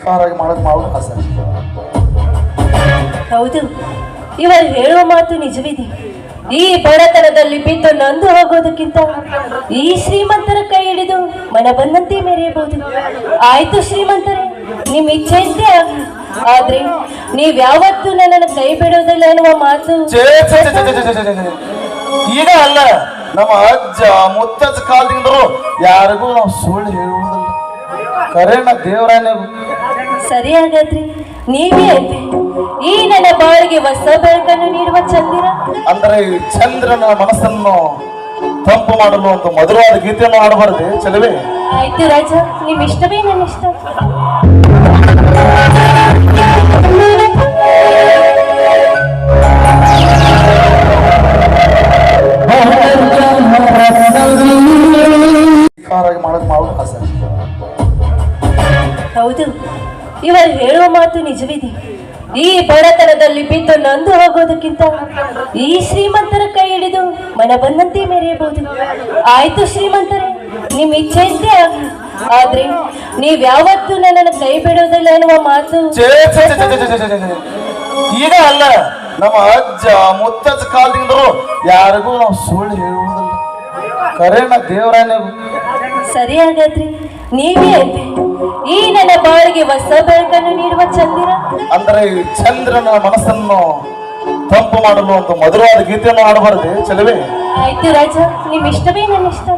ಕಾರಾಗಿ ಮಾಡೋದು ಆಸೆ. ಹೌದು, ಇವರು ಹೇಳುವ ಮಾತು ನಿಜವಿದೆ. ಈ ಬಡತನದಲ್ಲಿ ಬಿದ್ದು ನಂದು ಹೋಗೋದಕ್ಕಿಂತ ಈ ಶ್ರೀಮಂತರ ಕೈ ಹಿಡಿದು ಮನ ಬಂದಂತೆ ಮೆರೆಯಬಹುದು. ಆಯ್ತು ಶ್ರೀಮಂತರೇ, ನಿಮ್ ಇಚ್ಛೆಯಂತೆ ಆಗ್ಲಿ, ಆದ್ರೆ ನೀವ್ ಯಾವತ್ತೂ ನನ್ನನ್ನು ಕೈ ಬಿಡೋದಿಲ್ಲ ಎನ್ನುವ ಮಾತು ಈಗ ಅಲ್ಲ, ನಮ್ಮ ಅಜ್ಜ ಮುತ್ತಜ್ಜ ಕಾಲದಿಂದಲೂ ಯಾರಿಗೂ ನಾವು ಸುಳ್ಳು ಹೇಳುವುದಿಲ್ಲ. ಕರೆನ ದೇವರಾಯನ. ಸರಿ, ಹಾಗಾದ್ರಿ ನೀವೇ ಐತಿ ಈ ನನ್ನ ಬಾಳಿಗೆ ಹೊಸ ಬೆಳಕನ್ನು ನೀಡುವ ಚಂದಿರ. ಅಂದ್ರೆ ಈ ಚಂದ್ರನ ಮನಸ್ಸನ್ನು ತಂಪು ಮಾಡಲು ಒಂದು ಮಧುರವಾದ ಗೀತೆಯನ್ನು ಹಾಡಬಾರದೆ ಚೆಲುವೆ? ಆಯ್ತು ರಾಜ, ನಿಮ್ ಇಷ್ಟವೇ ನನ್ನ ಇಷ್ಟ. ಕಾರಾಗಿ ಮಾಡೋದು ಆಸೆ. ಹೌದು, ಇವರು ಹೇಳುವ ಮಾತು ನಿಜವಿದೆ. ಈ ಬಡತನದಲ್ಲಿ ಬಿದ್ದು ನಂದು ಹೋಗೋದಕ್ಕಿಂತ ಈ ಶ್ರೀಮಂತರ ಕೈ ಹಿಡಿದು ಮನ ಬಂದಂತೆ ಮೆರೆಯಬಹುದು. ಆಯ್ತು ಶ್ರೀಮಂತರೇ, ನಿಮ್ ಇಚ್ಛೆಯಂತೆ ಆಗ್ಲಿ, ಆದ್ರೆ ನೀವ್ ಯಾವತ್ತೂ ನನ್ನನ್ನು ಕೈ ಬಿಡೋದಿಲ್ಲ ಎನ್ನುವ ಮಾತು ಈಗ ಅಲ್ಲ, ನಮ್ಮ ಅಜ್ಜ ಮುತ್ತಜ್ಜ ಕಾಲದಿಂದಲೂ ಯಾರಿಗೂ ನಾವು ಸುಳ್ಳು ಹೇಳುವುದಿಲ್ಲ. ಕರೆನ ದೇವರಾಯನ. ಸರಿ, ಹಾಗಾದ್ರಿ ನೀವೇ ಐತಿ ಈ ನನ್ನ ಬಾಳಿಗೆ ಹೊಸ ಬೆಳಕನ್ನು ನೀಡುವ ಚಂದಿರ. ಅಂದ್ರೆ ಈ ಚಂದ್ರನ ಮನಸ್ಸನ್ನು ತಂಪು ಮಾಡಲು ಒಂದು ಮಧುರವಾದ ಗೀತೆಯನ್ನು ಹಾಡಬಾರದೆ ಚೆಲುವೆ? ಆಯ್ತು ರಾಜ, ನಿಮ್ ಇಷ್ಟವೇ ನನ್ನ ಇಷ್ಟ.